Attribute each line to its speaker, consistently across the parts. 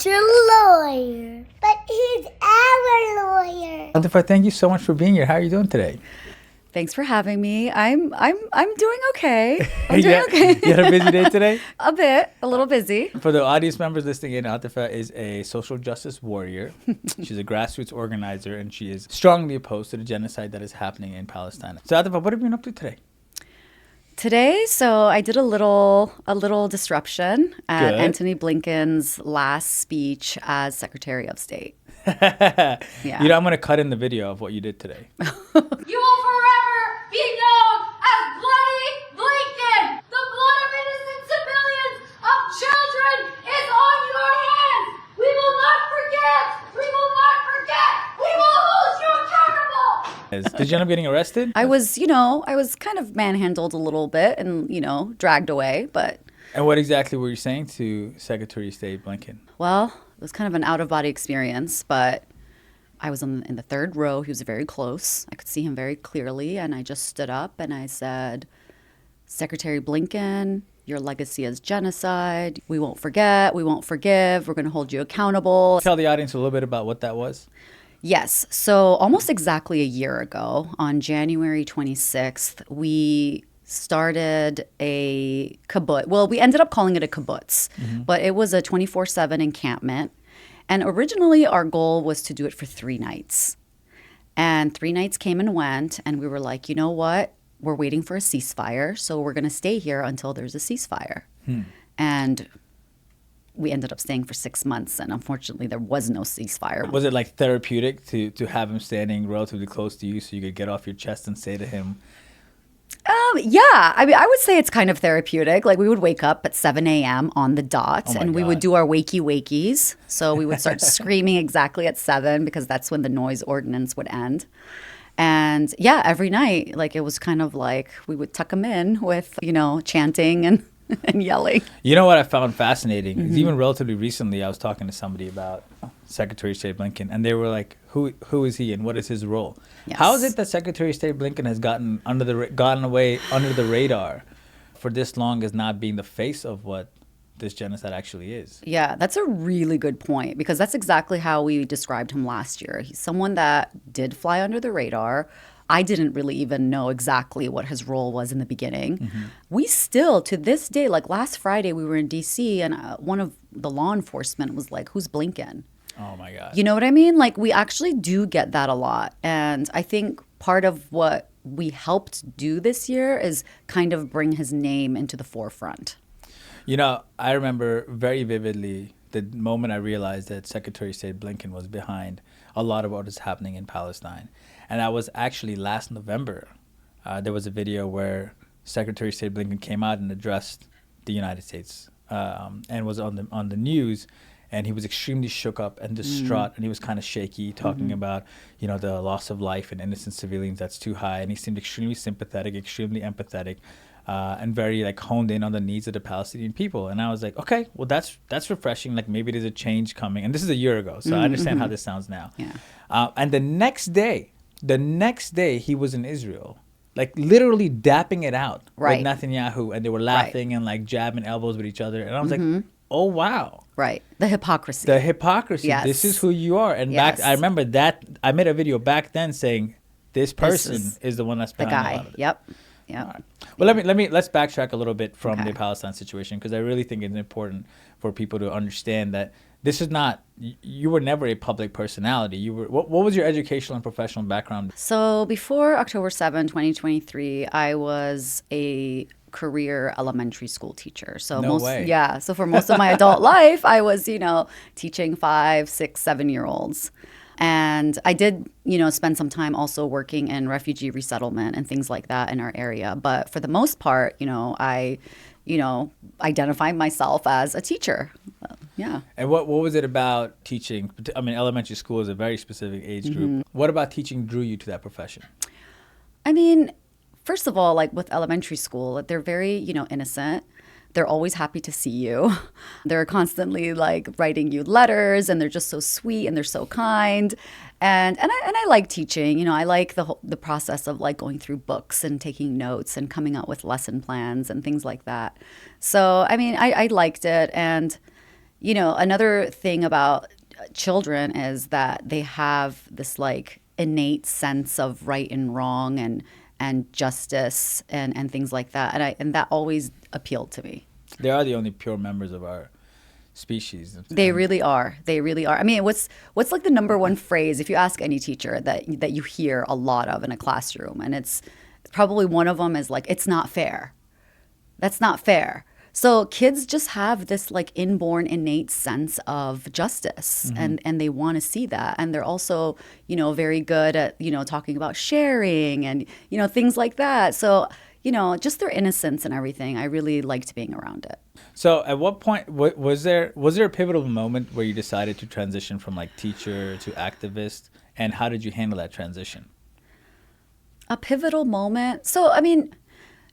Speaker 1: not your lawyer, but he's our lawyer.
Speaker 2: Atefah, thank you so much for being here. How are you doing today?
Speaker 3: Thanks for having me. I'm doing okay. I'm doing okay.
Speaker 2: You had a busy day today?
Speaker 3: A little busy.
Speaker 2: For the audience members listening in, Atefah is a social justice warrior. She's a grassroots organizer, and she is strongly opposed to the genocide that is happening in Palestine. So, Atefah, what have you been up to today?
Speaker 3: Today, so I did a little disruption at
Speaker 2: Good.
Speaker 3: Antony Blinken's last speech as Secretary of State.
Speaker 2: Yeah. You know, I'm going to cut in the video of what you did today.
Speaker 4: You will forever be known as Bloody Blinken. The blood of innocent civilians, of children, is on your hands. We will not forget. We will not forget. We will hold you accountable.
Speaker 2: Did you end up getting arrested?
Speaker 3: I was kind of manhandled a little bit and, dragged away, but
Speaker 2: And what exactly were you saying to Secretary of State Blinken?
Speaker 3: well, it was kind of an out-of-body experience, but I was in the third row. He was very close. I could see him very clearly, and I just stood up and I said, Secretary Blinken, your legacy is genocide. We won't forget. We won't forgive. We're going to hold you accountable.
Speaker 2: Tell the audience a little bit about what that was.
Speaker 3: Yes. So almost exactly a year ago, on January 26th, we started a kibbutz. Well, we ended up calling it a kibbutz, but it was a 24/7 encampment. And originally our goal was to do it for 3 nights. And 3 nights came and went, and we were like, you know what? We're waiting for a ceasefire, so we're going to stay here until there's a ceasefire. And we ended up staying for 6 months, and unfortunately there was no ceasefire.
Speaker 2: Was it like therapeutic to have him standing relatively close to you so you could get off your chest and say to him,
Speaker 3: Yeah, I mean, I would say it's kind of therapeutic. Like, we would wake up at 7 a.m. on the dot,
Speaker 2: Oh my
Speaker 3: and we would
Speaker 2: God.
Speaker 3: do our wakey-wakies. So we would start screaming exactly at 7 because that's when the noise ordinance would end. And yeah, every night, like, it was kind of like we would tuck them in with, chanting and, and yelling.
Speaker 2: You know what I found fascinating? Is even relatively recently, I was talking to somebody about Secretary of State Blinken, and they were like, "Who is he, and what is his role?"
Speaker 3: Yes.
Speaker 2: How is it that Secretary of State Blinken has gotten away under the radar for this long as not being the face of what this genocide actually is?
Speaker 3: Yeah, that's a really good point because that's exactly how we described him last year. He's someone that did fly under the radar. I didn't really even know exactly what his role was in the beginning. We still, to this day, like last Friday, we were in D.C. and one of the law enforcement was like, "Who's Blinken?"
Speaker 2: Oh my God.
Speaker 3: You know what I mean? Like, we actually do get that a lot. And I think part of what we helped do this year is kind of bring his name into the forefront.
Speaker 2: You know, I remember very vividly the moment I realized that Secretary of State Blinken was behind a lot of what is happening in Palestine. And that was actually last November. There was a video where Secretary of State Blinken came out and addressed the United States and was on the news. And he was extremely shook up and distraught, and he was kind of shaky, talking about, the loss of life and innocent civilians that's too high. And he seemed extremely sympathetic, extremely empathetic, and very like honed in on the needs of the Palestinian people. And I was like, okay, well that's refreshing. Like maybe there's a change coming. And this is a year ago, so I understand how this sounds now.
Speaker 3: Yeah.
Speaker 2: And the next day he was in Israel, like literally dapping it out
Speaker 3: Right.
Speaker 2: with Netanyahu, and they were laughing and like jabbing elbows with each other. And I was like, oh wow.
Speaker 3: Right. The hypocrisy.
Speaker 2: The hypocrisy.
Speaker 3: Yes.
Speaker 2: This is who you are. And
Speaker 3: Yes.
Speaker 2: I remember that I made a video back then saying this person is the one that's
Speaker 3: the
Speaker 2: behind a lot
Speaker 3: guy.
Speaker 2: of it.
Speaker 3: Yep.
Speaker 2: All right. Well, let's backtrack a little bit from the Palestine situation, because I really think it's important for people to understand that this is not, you were never a public personality. You were, what was your educational and professional background?
Speaker 3: So before October 7, 2023, I was a career elementary school teacher. So
Speaker 2: No way.
Speaker 3: Yeah. So for most of my adult life, I was, teaching 5, 6, 7-year-olds. And I did, spend some time also working in refugee resettlement and things like that in our area. But for the most part, I, identify myself as a teacher. Yeah.
Speaker 2: And what was it about teaching? I mean, elementary school is a very specific age group. What about teaching drew you to that profession?
Speaker 3: I mean, first of all, like with elementary school, they're very, innocent. They're always happy to see you. They're constantly like writing you letters, and they're just so sweet and they're so kind. And I like teaching. I like the process of like going through books and taking notes and coming up with lesson plans and things like that. So I mean, I liked it, and you know, another thing about children is that they have this like innate sense of right and wrong and justice and things like that. And that always appealed to me.
Speaker 2: They are the only pure members of our species.
Speaker 3: They really are. They really are. I mean, what's like the number one phrase if you ask any teacher that you hear a lot of in a classroom? And it's probably one of them is like, it's not fair. That's not fair. So kids just have this like inborn innate sense of justice and they want to see that. And they're also, you know, very good at, you know, talking about sharing and, you know, things like that. So, you know, just their innocence and everything. I really liked being around it.
Speaker 2: So at what point was there a pivotal moment where you decided to transition from like teacher to activist, and how did you handle that transition?
Speaker 3: A pivotal moment. So, I mean,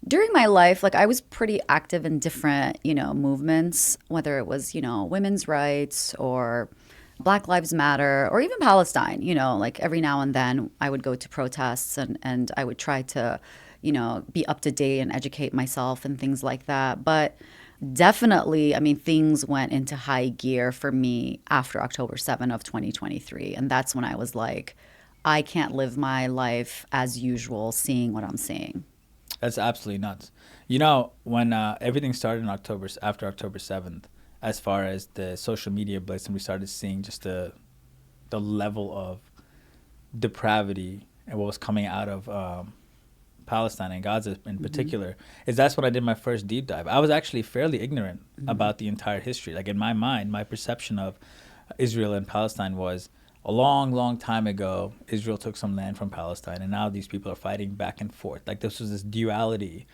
Speaker 3: during my life, like I was pretty active in different, you know, movements, whether it was, you know, women's rights or Black Lives Matter or even Palestine, you know, like every now and then I would go to protests and I would try to, you know, be up to date and educate myself and things like that. But definitely, I mean, things went into high gear for me after October 7 of 2023. And that's when I was like, I can't live my life as usual seeing what I'm seeing.
Speaker 2: That's absolutely nuts. You know, when everything started in after October 7th, as far as the social media blitz, and we started seeing just the level of depravity and what was coming out of Palestine and Gaza in particular, is that's when I did my first deep dive. I was actually fairly ignorant about the entire history. Like in my mind, my perception of Israel and Palestine was a long, long time ago, Israel took some land from Palestine, and now these people are fighting back and forth. Like this was this duality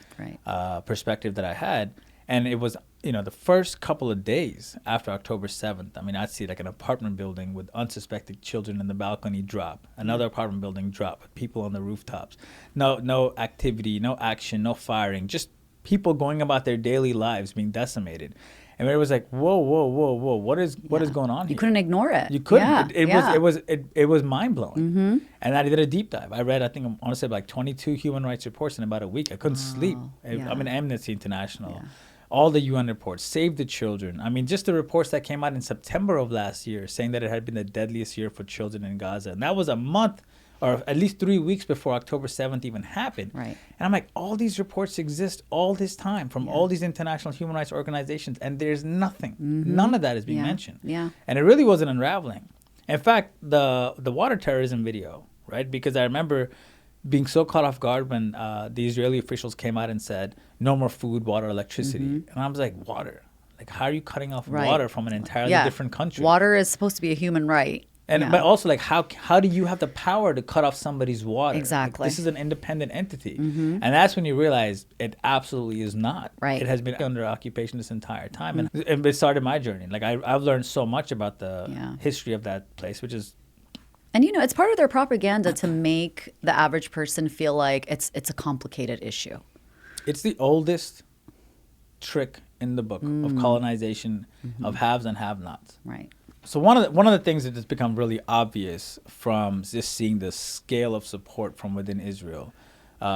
Speaker 2: perspective that I had. And it was, you know, the first couple of days after October 7th, I mean, I'd see like an apartment building with unsuspecting children in the balcony drop, another apartment building drop with people on the rooftops. No activity, no action, no firing, just people going about their daily lives being decimated. And it was like, whoa, what is going on here?
Speaker 3: You couldn't ignore it.
Speaker 2: You couldn't. It was mind blowing. And I did a deep dive. I read, I think, I want to say like 22 human rights reports in about a week. I couldn't sleep. I mean, Amnesty International, all the UN reports, Save the Children. I mean, just the reports that came out in September of last year saying that it had been the deadliest year for children in Gaza. And that was a month or at least 3 weeks before October 7th even happened.
Speaker 3: Right.
Speaker 2: And I'm like, all these reports exist all this time from all these international human rights organizations, and there's nothing. None of that is being mentioned.
Speaker 3: Yeah.
Speaker 2: And it really wasn't unraveling. In fact, the water terrorism video, right? Because I remember being so caught off guard when the Israeli officials came out and said, no more food, water, electricity. And I was like, water? Like, how are you cutting off water from an entirely different country?
Speaker 3: Water is supposed to be a human right.
Speaker 2: And but also, like, how do you have the power to cut off somebody's water?
Speaker 3: Exactly.
Speaker 2: Like, this is an independent entity. And that's when you realize it absolutely is not.
Speaker 3: Right.
Speaker 2: It has been under occupation this entire time. And it started my journey. Like, I've learned so much about the history of that place, which is...
Speaker 3: And, you know, it's part of their propaganda to make the average person feel like it's a complicated issue.
Speaker 2: It's the oldest trick in the book of colonization of haves and have-nots.
Speaker 3: Right.
Speaker 2: So one of the things that has become really obvious from just seeing the scale of support from within Israel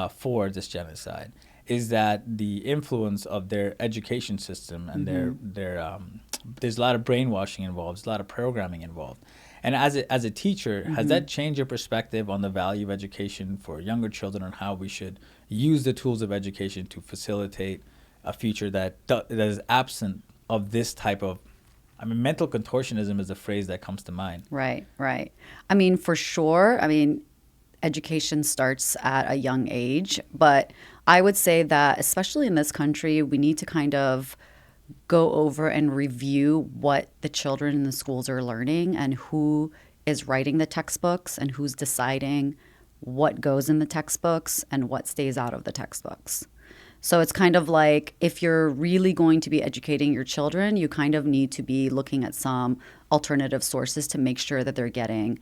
Speaker 2: for this genocide is that the influence of their education system and there's a lot of brainwashing involved, there's a lot of programming involved. And as a teacher, has that changed your perspective on the value of education for younger children and how we should use the tools of education to facilitate a future that is absent of this type of... I mean, mental contortionism is a phrase that comes to mind.
Speaker 3: Right. I mean, for sure. I mean, education starts at a young age. But I would say that, especially in this country, we need to kind of go over and review what the children in the schools are learning and who is writing the textbooks and who's deciding what goes in the textbooks and what stays out of the textbooks. So it's kind of like if you're really going to be educating your children, you kind of need to be looking at some alternative sources to make sure that they're getting,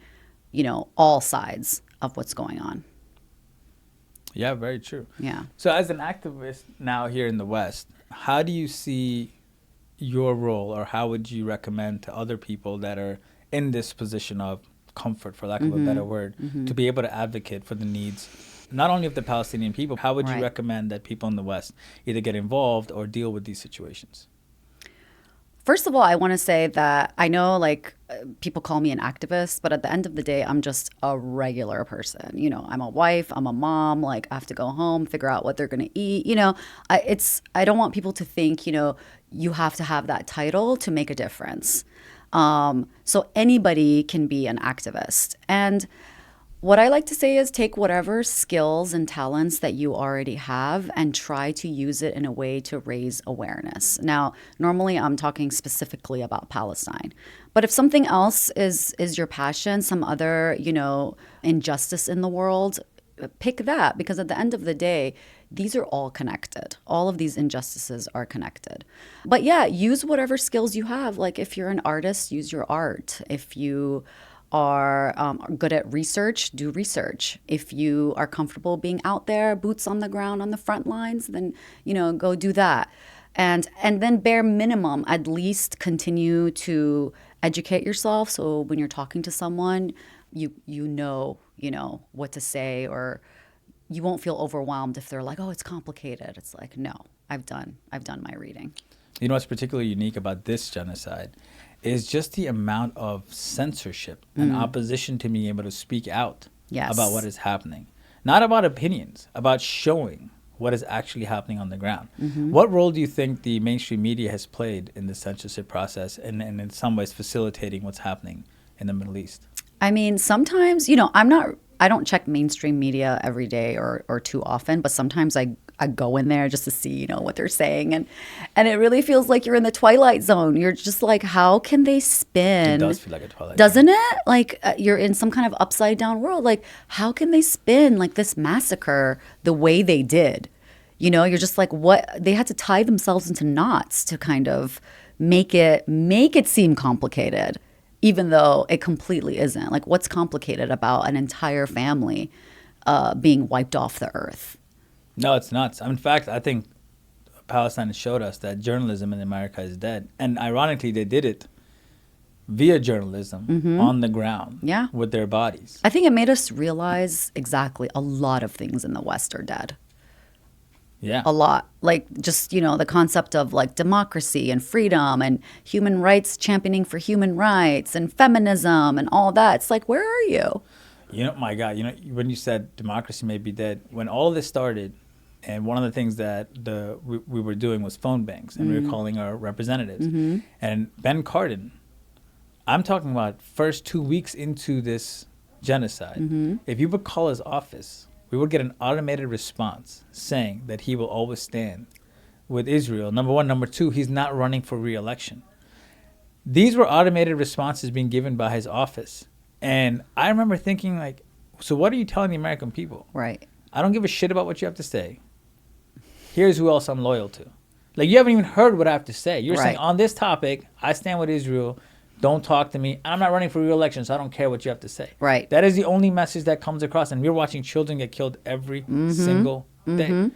Speaker 3: you know, all sides of what's going on.
Speaker 2: Yeah, very true.
Speaker 3: Yeah.
Speaker 2: So as an activist now here in the West, how do you see your role, or how would you recommend to other people that are in this position of comfort, for lack of a better word, to be able to advocate for the needs not only of the Palestinian people? How would you recommend that people in the West either get involved or deal with these situations?
Speaker 3: First of all, I want to say that I know people call me an activist, but at the end of the day, I'm just a regular person. You know, I'm a wife, I'm a mom, like I have to go home, figure out what they're going to eat. You know, I don't want people to think, you know, you have to have that title to make a difference. So anybody can be an activist. And what I like to say is take whatever skills and talents that you already have and try to use it in a way to raise awareness. Now, normally I'm talking specifically about Palestine. But if something else is your passion, some other, you know, injustice in the world, pick that, because at the end of the day, these are all connected. All of these injustices are connected. But yeah, use whatever skills you have. Like if you're an artist, use your art. If you are good at research, do research. If you are comfortable being out there, boots on the ground on the front lines, then, you know, go do that. And then bare minimum, at least continue to educate yourself. So when you're talking to someone, you know what to say, or you won't feel overwhelmed if they're like, oh, it's complicated. It's like, no, I've done my reading.
Speaker 2: You know what's particularly unique about this genocide is just the amount of censorship and opposition to being able to speak out about what is happening. Not about opinions, about showing what is actually happening on the ground. What role do you think the mainstream media has played in the censorship process and in some ways facilitating what's happening in the Middle East?
Speaker 3: I mean, sometimes, you know, I don't check mainstream media every day or too often, but sometimes I go in there just to see, you know, what they're saying. And it really feels like you're in the Twilight Zone. You're just like, how can they spin?
Speaker 2: It does feel like a Twilight Zone.
Speaker 3: Doesn't it? Like you're in some kind of upside down world. Like, how can they spin like this massacre the way they did? You know, you're just like, what? They had to tie themselves into knots to kind of make it seem complicated, even though it completely isn't. Like, what's complicated about an entire family being wiped off the earth?
Speaker 2: No, it's nuts. In fact, I think Palestine has showed us that journalism in America is dead. And ironically, they did it via journalism on the ground with their bodies.
Speaker 3: I think it made us realize exactly a lot of things in the West are dead.
Speaker 2: Yeah.
Speaker 3: A lot. Like just, you know, the concept of like democracy and freedom and human rights, championing for human rights and feminism and all that. It's like, where are you?
Speaker 2: You know, my God, you know, when you said democracy may be dead, when all this started, and one of the things that we were doing was phone banks, and we were calling our representatives. And Ben Cardin, I'm talking about first 2 weeks into this genocide, if you would call his office, we would get an automated response saying that he will always stand with Israel. Number one. Number two, he's not running for re-election. These were automated responses being given by his office. And I remember thinking, like, so what are you telling the American people?
Speaker 3: Right.
Speaker 2: I don't give a shit about what you have to say. Here's who else I'm loyal to. Like, you haven't even heard what I have to say. You're saying, on this topic, I stand with Israel. Don't talk to me. I'm not running for re-election, so I don't care what you have to say.
Speaker 3: Right.
Speaker 2: That is the only message that comes across. And we're watching children get killed every single day.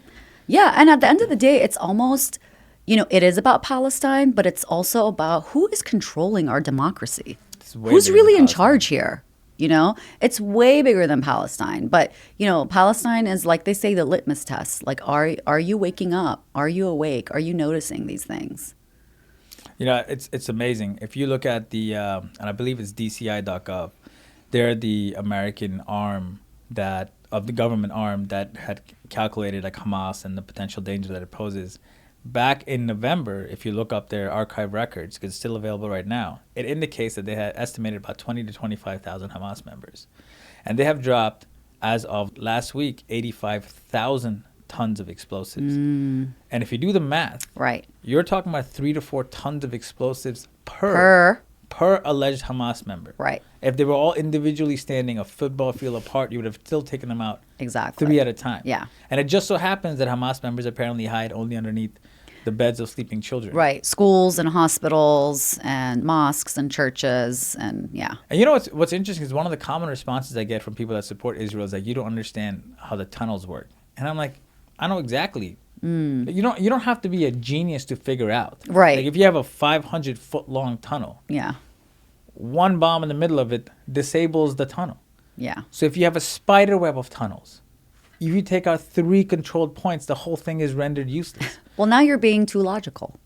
Speaker 3: Yeah, and at the end of the day, it's almost, you know, it is about Palestine, but it's also about who is controlling our democracy. Who's really in charge here? You know, it's way bigger than Palestine. But, you know, Palestine is, like they say, the litmus test. Like, are you waking up? Are you awake? Are you noticing these things?
Speaker 2: You know, it's amazing. If you look at the, and I believe it's DCI.gov, they're the American arm of the government arm that had calculated like Hamas and the potential danger that it poses. Back in November, if you look up their archive records, because it's still available right now, it indicates that they had estimated about 20 to 25,000 Hamas members. And they have dropped, as of last week, 85,000 tons of explosives. And if you do the math, you're talking about 3 to 4 tons of explosives per alleged Hamas member.
Speaker 3: Right.
Speaker 2: If they were all individually standing a football field apart, you would have still taken them out 3 at a time.
Speaker 3: Yeah.
Speaker 2: And it just so happens that Hamas members apparently hide only underneath the beds of sleeping children.
Speaker 3: Right. Schools and hospitals and mosques and churches and
Speaker 2: And you know what's interesting is one of the common responses I get from people that support Israel is like, you don't understand how the tunnels work. And I'm like, I know exactly. You don't have to be a genius to figure out.
Speaker 3: Right.
Speaker 2: Like if you have a 500-foot long tunnel, one bomb in the middle of it disables the tunnel.
Speaker 3: Yeah.
Speaker 2: So if you have a spider web of tunnels, if you take out 3 controlled points, the whole thing is rendered useless.
Speaker 3: Well, now you're being too logical.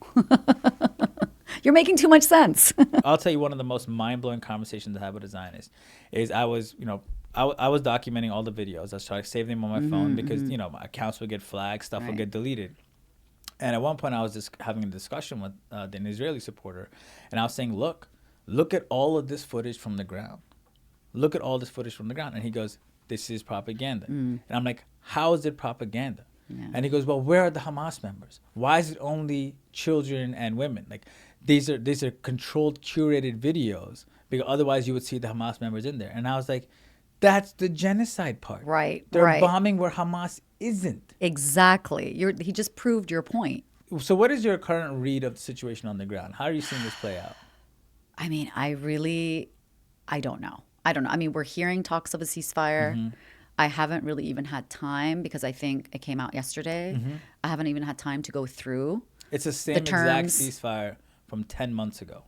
Speaker 3: You're making too much sense.
Speaker 2: I'll tell you one of the most mind-blowing conversations I had with a Zionist is I was documenting all the videos. I was trying to save them on my phone because, my accounts would get flagged, stuff would get deleted. And at one point I was just having a discussion with an Israeli supporter, and I was saying, look at all of this footage from the ground. Look at all this footage from the ground. And he goes, this is propaganda. And I'm like, how is it propaganda?
Speaker 3: Yeah.
Speaker 2: And he goes, well, where are the Hamas members? Why is it only children and women? Like, these are controlled, curated videos, because otherwise you would see the Hamas members in there. And I was like, that's the genocide part.
Speaker 3: Right.
Speaker 2: They're bombing where Hamas isn't.
Speaker 3: Exactly. He just proved your point.
Speaker 2: So what is your current read of the situation on the ground? How are you seeing this play out?
Speaker 3: I mean, I don't know. I mean, we're hearing talks of a ceasefire. I haven't really even had time, because I think it came out yesterday. I haven't even had time to go through.
Speaker 2: It's the same exact ceasefire from 10 months ago.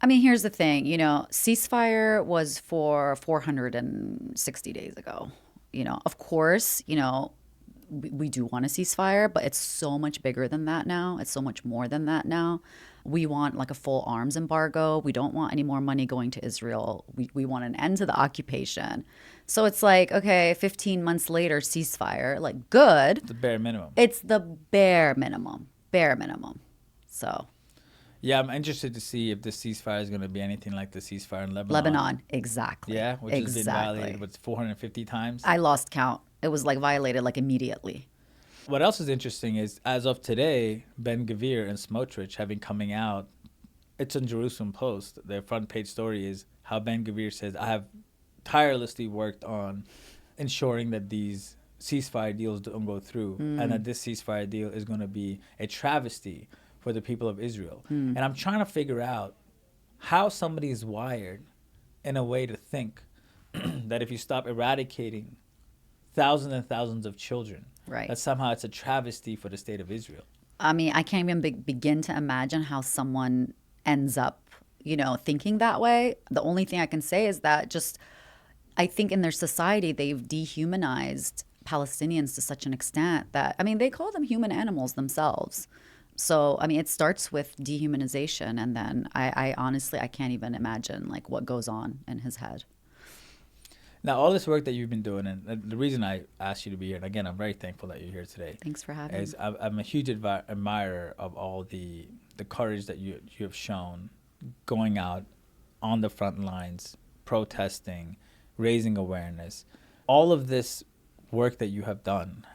Speaker 3: I mean, here's the thing, ceasefire was for 460 days ago. Of course, we do want a ceasefire, but it's so much bigger than that now. It's so much more than that now. We want like a full arms embargo. We don't want any more money going to Israel. We want an end to the occupation. So it's like, okay, 15 months later, ceasefire, like good.
Speaker 2: The bare minimum.
Speaker 3: It's the bare minimum. So.
Speaker 2: Yeah, I'm interested to see if the ceasefire is going to be anything like the ceasefire in Lebanon.
Speaker 3: Lebanon, exactly.
Speaker 2: Yeah, which has been violated, 450 times?
Speaker 3: I lost count. It was like violated like immediately.
Speaker 2: What else is interesting is, as of today, Ben Gvir and Smotrich have been coming out. It's on Jerusalem Post. Their front page story is how Ben Gvir says, I have tirelessly worked on ensuring that these ceasefire deals don't go through, and that this ceasefire deal is going to be a travesty for the people of Israel. And I'm trying to figure out how somebody is wired in a way to think that if you stop eradicating thousands and thousands of children, that somehow it's a travesty for the state of Israel.
Speaker 3: I mean, I can't even begin to imagine how someone ends up, thinking that way. The only thing I can say is that I think in their society, they've dehumanized Palestinians to such an extent that, I mean, they call them human animals themselves. So, I mean, it starts with dehumanization. And then I honestly, I can't even imagine like what goes on in his head.
Speaker 2: Now, all this work that you've been doing, and the reason I asked you to be here, and again, I'm very thankful that you're here today.
Speaker 3: Thanks for having me.
Speaker 2: I'm a huge admirer of all the courage that you have shown going out on the front lines, protesting, raising awareness. All of this work that you have done,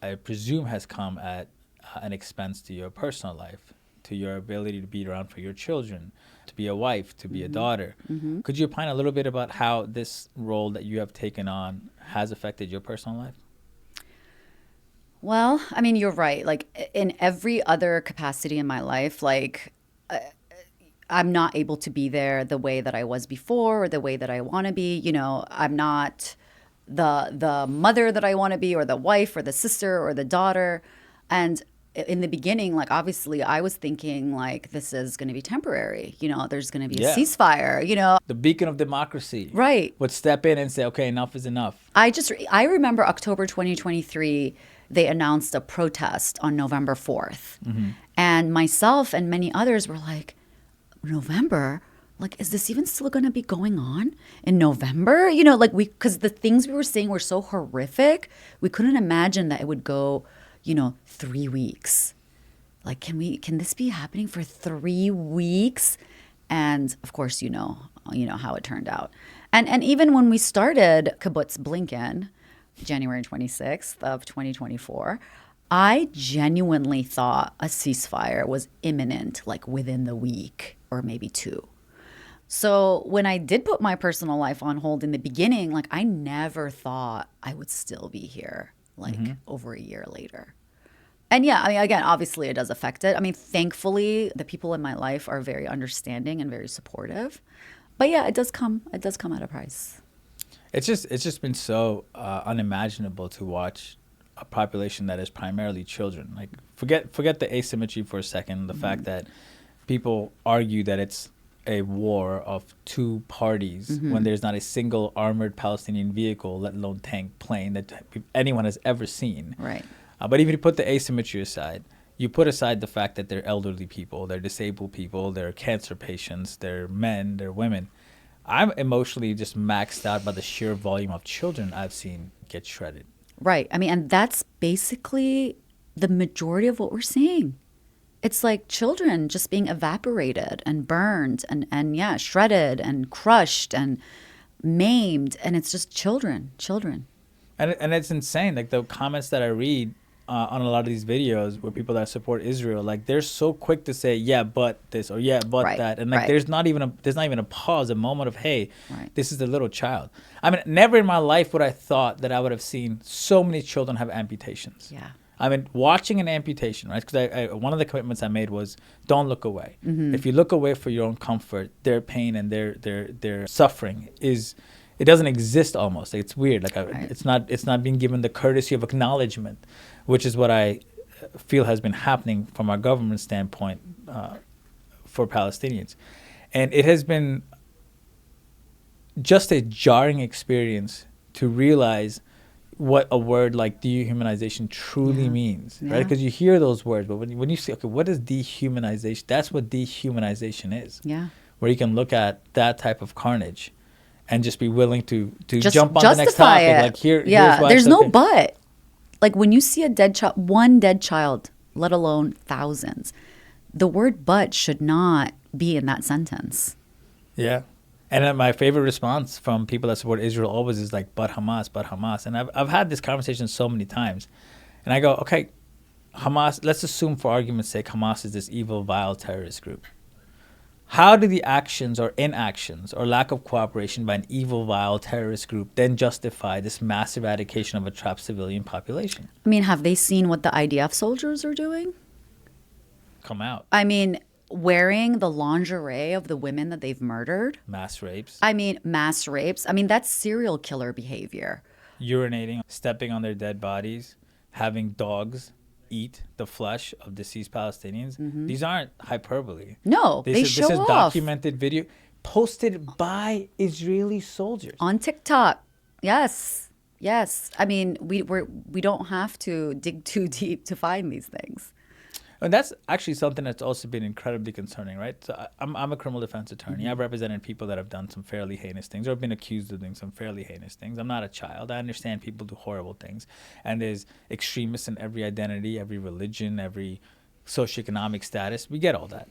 Speaker 2: I presume, has come at an expense to your personal life, to your ability to be around for your children, to be a wife, to be a daughter. Could you opine a little bit about how this role that you have taken on has affected your personal life?
Speaker 3: Well, I mean, you're right. Like in every other capacity in my life, like I'm not able to be there the way that I was before or the way that I want to be. I'm not the mother that I want to be, or the wife or the sister or the daughter. And in the beginning, like obviously I was thinking like this is going to be temporary. There's going to be a ceasefire,
Speaker 2: The beacon of democracy.
Speaker 3: Right.
Speaker 2: Would step in and say, okay, enough is enough.
Speaker 3: I remember October 2023, they announced a protest on November 4th. And myself and many others were like, November? Like, is this even still going to be going on in November? Because the things we were seeing were so horrific. We couldn't imagine that it would go 3 weeks. Like, can this be happening for 3 weeks? And of course, you know how it turned out. And even when we started Kibbutz Blinken, January 26th of 2024, I genuinely thought a ceasefire was imminent, like within the week or maybe 2. So when I did put my personal life on hold in the beginning, like I never thought I would still be here, like over a year later. And yeah, I mean, again, obviously it does affect it. I mean, thankfully, the people in my life are very understanding and very supportive. But yeah, it does come at a price.
Speaker 2: It's just been so unimaginable to watch a population that is primarily children. Like forget the asymmetry for a second. The fact that people argue that it's a war of two parties when there's not a single armored Palestinian vehicle, let alone tank, plane that anyone has ever seen.
Speaker 3: Right.
Speaker 2: But even if you put the asymmetry aside, you put aside the fact that they're elderly people, they're disabled people, they're cancer patients, they're men, they're women. I'm emotionally just maxed out by the sheer volume of children I've seen get shredded.
Speaker 3: Right. I mean, and that's basically the majority of what we're seeing. It's like children just being evaporated and burned and yeah, shredded and crushed and maimed. And it's just children.
Speaker 2: And it's insane. Like the comments that I read on a lot of these videos where people that support Israel, like they're so quick to say, yeah, but this or yeah, but
Speaker 3: Right,
Speaker 2: that. And like
Speaker 3: right.
Speaker 2: there's not even a pause, a moment of, hey,
Speaker 3: Right.
Speaker 2: this is a little child. I mean, never in my life would I thought that I would have seen so many children have amputations.
Speaker 3: Yeah.
Speaker 2: I mean, watching an amputation, right? Because one of the commitments I made was don't look away.
Speaker 3: Mm-hmm.
Speaker 2: If you look away for your own comfort, their pain and their suffering it doesn't exist almost. Like, it's weird. Like
Speaker 3: Right.
Speaker 2: it's not being given the courtesy of acknowledgement, which is what I feel has been happening from our government standpoint for Palestinians, and it has been just a jarring experience to realize what a word like dehumanization truly means, right?
Speaker 3: Yeah.
Speaker 2: Because you hear those words, but when you say, okay, what is dehumanization? That's what dehumanization is.
Speaker 3: Yeah.
Speaker 2: Where you can look at that type of carnage and just be willing to
Speaker 3: Just
Speaker 2: jump on the next
Speaker 3: justify
Speaker 2: topic.
Speaker 3: it.
Speaker 2: Like here's why
Speaker 3: there's
Speaker 2: it's
Speaker 3: no
Speaker 2: okay.
Speaker 3: but. Like when you see a dead child, one dead child, let alone thousands, the word but should not be in that sentence.
Speaker 2: Yeah. And then my favorite response from people that support Israel always is like, but Hamas, but Hamas. And I've had this conversation so many times. And I go, okay, Hamas, let's assume for argument's sake, Hamas is this evil, vile terrorist group. How do the actions or inactions or lack of cooperation by an evil, vile terrorist group then justify this massive eradication of a trapped civilian population?
Speaker 3: I mean, have they seen what the IDF soldiers are doing?
Speaker 2: Come out.
Speaker 3: I mean, wearing the lingerie of the women that they've murdered.
Speaker 2: Mass rapes,
Speaker 3: I mean, mass rapes. I mean, that's serial killer behavior.
Speaker 2: urinating, stepping on their dead bodies, having dogs eat the flesh of deceased Palestinians. These aren't hyperbole.
Speaker 3: No, they show
Speaker 2: This is
Speaker 3: off.
Speaker 2: documented video posted by Israeli soldiers.
Speaker 3: On TikTok. Yes. I mean, we don't have to dig too deep to find these things.
Speaker 2: And that's actually something that's also been incredibly concerning, right? So I'm a criminal defense attorney. I've represented people that have done some fairly heinous things or have been accused of doing some fairly heinous things. I'm not a child. I understand people do horrible things. And there's extremists in every identity, every religion, every socioeconomic status. We get all that.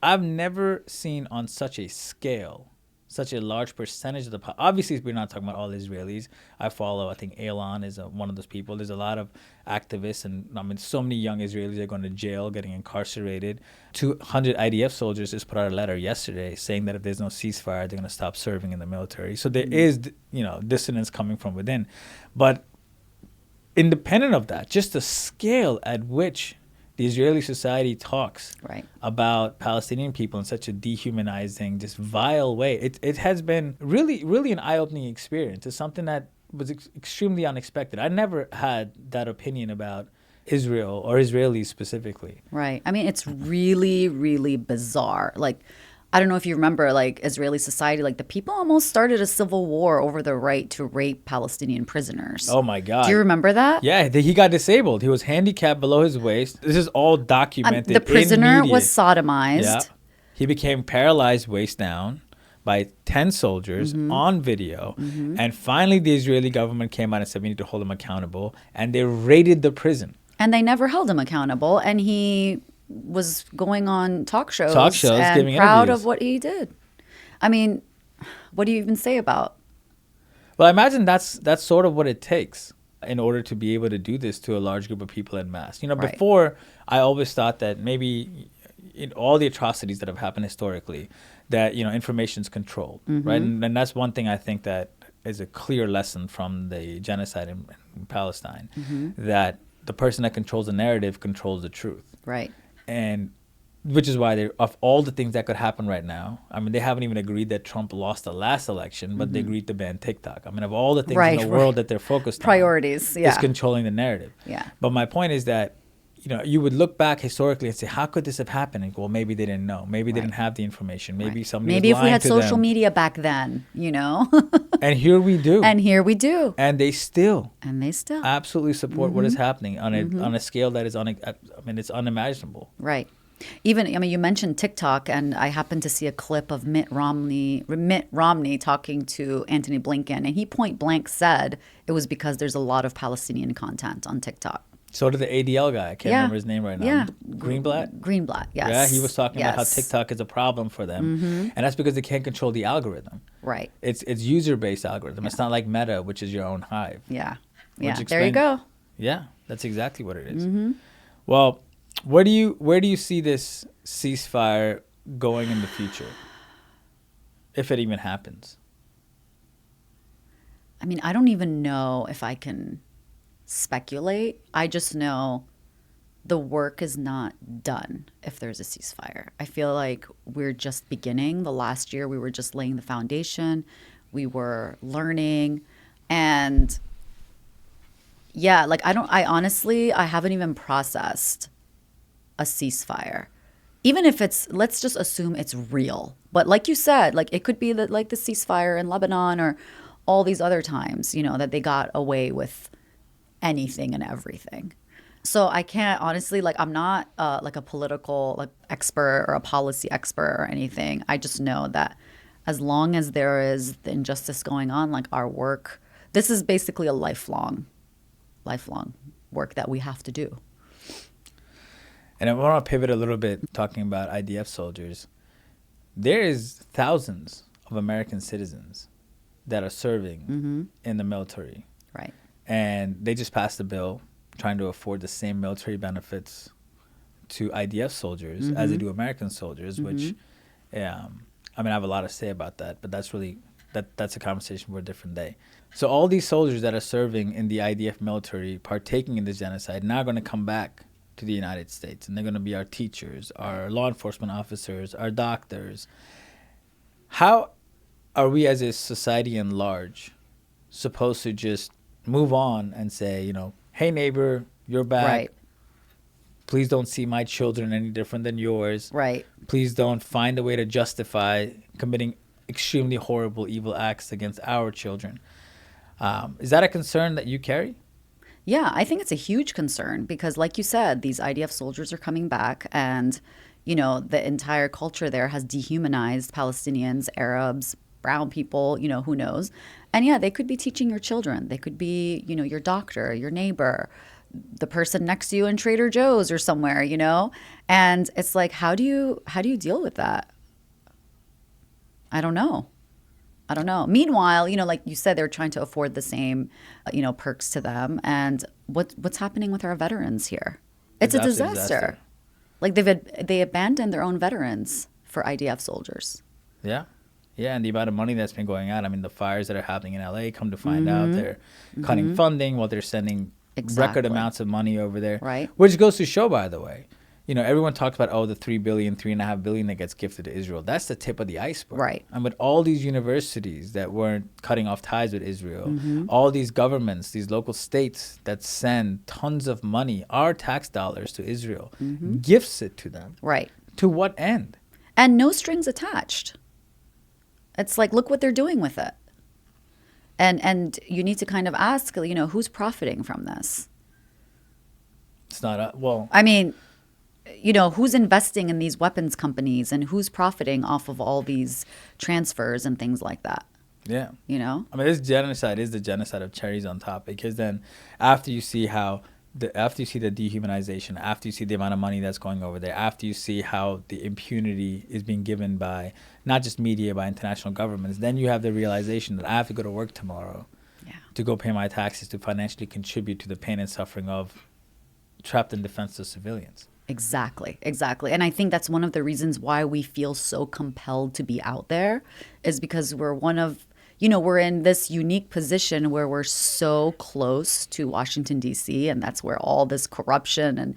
Speaker 2: I've never seen on such a scale such a large percentage of the obviously we're not talking about all Israelis. I think Elon is one of those people. There's a lot of activists, and I mean so many young Israelis are going to jail, getting incarcerated. 200 IDF soldiers just put out a letter yesterday saying that if there's no ceasefire, they're going to stop serving in the military. So there is, dissonance coming from within. But independent of that, just the scale at which the Israeli society talks about Palestinian people in such a dehumanizing, just vile way. It has been really, really an eye-opening experience. It's something that was extremely unexpected. I never had that opinion about Israel or Israelis specifically.
Speaker 3: Right. I mean, it's really, really bizarre. Like, I don't know if you remember, like, Israeli society, like, the people almost started a civil war over the right to rape Palestinian prisoners.
Speaker 2: Oh, my God.
Speaker 3: Do you remember that?
Speaker 2: Yeah, he got disabled. He was handicapped below his waist. This is all documented.
Speaker 3: The prisoner
Speaker 2: in media.
Speaker 3: was sodomized.
Speaker 2: Yeah. He became paralyzed waist down by 10 soldiers on video. And finally, the Israeli government came out and said, we need to hold him accountable. And they raided the prison.
Speaker 3: And they never held him accountable. And he was going on talk shows and
Speaker 2: giving
Speaker 3: proud
Speaker 2: interviews
Speaker 3: of what he did. I mean, what do you even say about?
Speaker 2: Well, I imagine that's sort of what it takes in order to be able to do this to a large group of people en masse. Before, I always thought that maybe in all the atrocities that have happened historically, that, information is controlled, right? And that's one thing I think that is a clear lesson from the genocide in Palestine, that the person that controls the narrative controls the truth.
Speaker 3: Right.
Speaker 2: And which is why of all the things that could happen right now, I mean, they haven't even agreed that Trump lost the last election, but they agreed to ban TikTok. I mean, of all the things in the world that they're focused on,
Speaker 3: priorities,
Speaker 2: is controlling the narrative.
Speaker 3: Yeah.
Speaker 2: But my point is that, you would look back historically and say, how could this have happened? And well, maybe they didn't know. Maybe they didn't have the information. Maybe somebody was
Speaker 3: if we
Speaker 2: lying
Speaker 3: had
Speaker 2: to
Speaker 3: social
Speaker 2: them.
Speaker 3: media back then,
Speaker 2: And here we do.
Speaker 3: And here we do.
Speaker 2: And they still absolutely support what is happening on a scale that is it's unimaginable.
Speaker 3: Right. Even, you mentioned TikTok, and I happened to see a clip of Mitt Romney talking to Antony Blinken, and he point blank said it was because there's a lot of Palestinian content on TikTok.
Speaker 2: So did the ADL guy. I can't remember his name right now.
Speaker 3: Yeah.
Speaker 2: Greenblatt,
Speaker 3: yes.
Speaker 2: Yeah, he was talking about how TikTok is a problem for them. And that's because they can't control the algorithm.
Speaker 3: Right.
Speaker 2: It's user-based algorithm. It's not like Meta, which is your own hive.
Speaker 3: Yeah. Yeah. There you go.
Speaker 2: Yeah, that's exactly what it is. Well, where do you see this ceasefire going in the future? If it even happens.
Speaker 3: I mean, I don't even know if I can speculate. I just know the work is not done if there's a ceasefire. I feel like we're just beginning. The last year we were just laying the foundation. We were learning. And yeah, like I honestly haven't even processed a ceasefire. Even if let's just assume it's real. But like you said, like it could be the ceasefire in Lebanon or all these other times, that they got away with anything and everything. So I can't honestly, I'm not like a political expert or a policy expert or anything. I just know that as long as there is the injustice going on, our work, this is basically a lifelong work that we have to do.
Speaker 2: And I want to pivot a little bit talking about IDF soldiers. There is thousands of American citizens that are serving in the military.
Speaker 3: Right.
Speaker 2: And they just passed a bill trying to afford the same military benefits to IDF soldiers as they do American soldiers, which, I have a lot to say about that, but that's a conversation for a different day. So all these soldiers that are serving in the IDF military, partaking in this genocide, now going to come back to the United States, and they're going to be our teachers, our law enforcement officers, our doctors. How are we as a society in large supposed to just move on and say, hey, neighbor, you're back.
Speaker 3: Right.
Speaker 2: Please don't see my children any different than yours.
Speaker 3: Right.
Speaker 2: Please don't find a way to justify committing extremely horrible, evil acts against our children. Is that a concern that you carry?
Speaker 3: Yeah, I think it's a huge concern because, like you said, these IDF soldiers are coming back and, the entire culture there has dehumanized Palestinians, Arabs, brown people, who knows. And yeah, they could be teaching your children. They could be, your doctor, your neighbor, the person next to you in Trader Joe's or somewhere, And it's like, how do you deal with that? I don't know. Meanwhile, like you said, they're trying to afford the same, perks to them. And what's happening with our veterans here? It's a disaster. Like they abandoned their own veterans for IDF soldiers.
Speaker 2: Yeah. Yeah, and the amount of money that's been going out. I mean, the fires that are happening in LA, come to find out they're cutting funding while they're sending record amounts of money over there.
Speaker 3: Right.
Speaker 2: Which goes to show, by the way, everyone talks about, the $3 billion, $3.5 billion that gets gifted to Israel. That's the tip of the iceberg.
Speaker 3: Right.
Speaker 2: And with all these universities that weren't cutting off ties with Israel, all these governments, these local states that send tons of money, our tax dollars to Israel, gifts it to them.
Speaker 3: Right.
Speaker 2: To what end?
Speaker 3: And no strings attached. It's like, look what they're doing with it. And you need to kind of ask, who's profiting from this?
Speaker 2: It's not,
Speaker 3: I mean, who's investing in these weapons companies and who's profiting off of all these transfers and things like that?
Speaker 2: Yeah.
Speaker 3: I
Speaker 2: mean, this genocide is the genocide of cherries on top, because then after you see the dehumanization, after you see the amount of money that's going over there, after you see how the impunity is being given by not just media, by international governments, then you have the realization that I have to go to work tomorrow to go pay my taxes, to financially contribute to the pain and suffering of trapped and defenseless civilians.
Speaker 3: Exactly. And I think that's one of the reasons why we feel so compelled to be out there, is because we're we're in this unique position where we're so close to Washington, D.C., and that's where all this corruption and,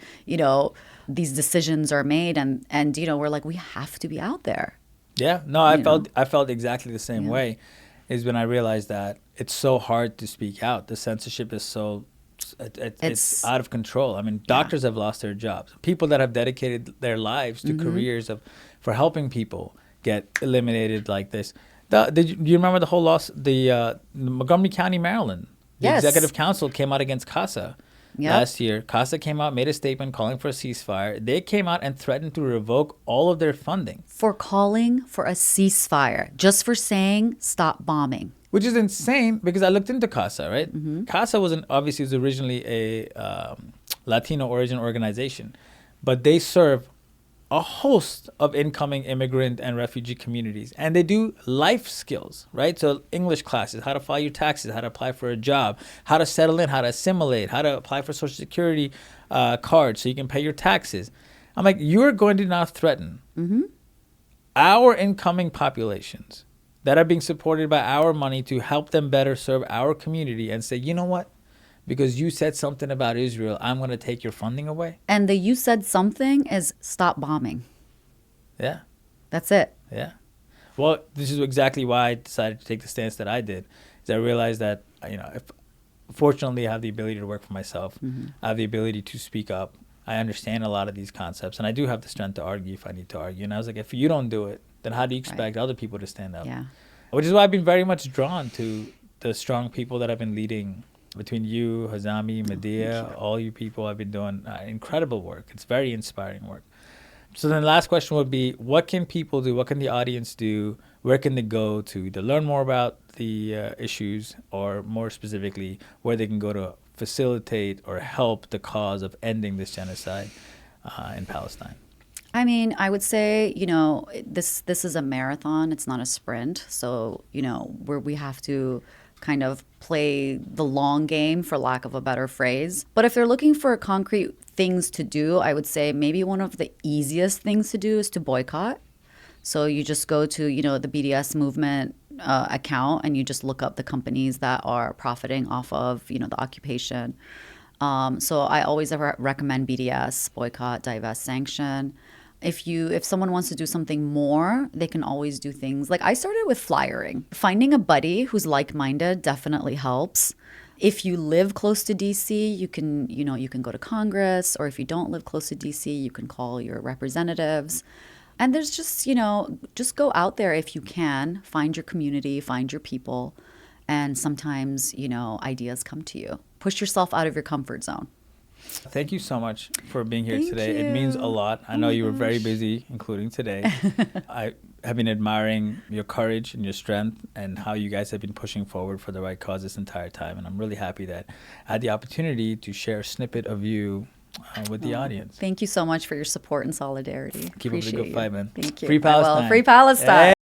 Speaker 3: these decisions are made. And we're like, we have to be out there.
Speaker 2: Yeah. No, I felt exactly the same way, is when I realized that it's so hard to speak out. The censorship is so... It's out of control. I mean, doctors have lost their jobs. People that have dedicated their lives to careers for helping people get eliminated like this. Do you remember the whole loss? The Montgomery County, Maryland. The
Speaker 3: Yes.
Speaker 2: Executive Council came out against CASA
Speaker 3: Yep.
Speaker 2: last year. CASA came out, made a statement calling for a ceasefire. They came out and threatened to revoke all of their funding,
Speaker 3: For calling for a ceasefire, just for saying stop bombing.
Speaker 2: which is insane because I looked into CASA, right? CASA obviously was originally a Latino origin organization, but they serve a host of incoming immigrant and refugee communities, and they do life skills, right? So English classes, how to file your taxes, how to apply for a job, how to settle in, how to assimilate, how to apply for Social Security cards so you can pay your taxes. I'm like, you're going to now threaten our incoming populations that are being supported by our money to help them better serve our community, and say, you know what? Because you said something about Israel, I'm going to take your funding away.
Speaker 3: And the you said something is stop bombing.
Speaker 2: Yeah.
Speaker 3: That's it.
Speaker 2: Yeah. Well, this is exactly why I decided to take the stance that I did. Is I realized that, fortunately, I have the ability to work for myself. I have the ability to speak up. I understand a lot of these concepts, and I do have the strength to argue if I need to argue. And I was like, if you don't do it, then how do you expect other people to stand up?
Speaker 3: Yeah.
Speaker 2: Which is why I've been very much drawn to the strong people that I've been leading. Between you, Hazami, Medea, all you people, I've been doing incredible work. It's very inspiring work. So then the last question would be, what can people do? What can the audience do? Where can they go to learn more about the issues, or more specifically, where they can go to facilitate or help the cause of ending this genocide in Palestine?
Speaker 3: I mean, I would say, this is a marathon. It's not a sprint. So, where we have to kind of play the long game, for lack of a better phrase. But if they're looking for concrete things to do, I would say maybe one of the easiest things to do is to boycott. So you just go to, the BDS movement account, and you just look up the companies that are profiting off of, the occupation. So I always recommend BDS, boycott, divest, sanction. If someone wants to do something more, they can always do things like I started with flyering. Finding a buddy who's like-minded definitely helps. If you live close to DC, you can go to Congress, or if you don't live close to DC, you can call your representatives. And there's just go out there if you can, find your community, find your people, and sometimes, ideas come to you. Push yourself out of your comfort zone.
Speaker 2: Thank you so much for being here
Speaker 3: Thank
Speaker 2: today.
Speaker 3: you.
Speaker 2: It means a lot. I know you were very busy, including today. I have been admiring your courage and your strength, and how you guys have been pushing forward for the right cause this entire time. And I'm really happy that I had the opportunity to share a snippet of you with the audience.
Speaker 3: Thank you so much for your support and solidarity.
Speaker 2: Keep up the good fight, man.
Speaker 3: Thank you.
Speaker 2: Free Palestine.
Speaker 3: Free Palestine.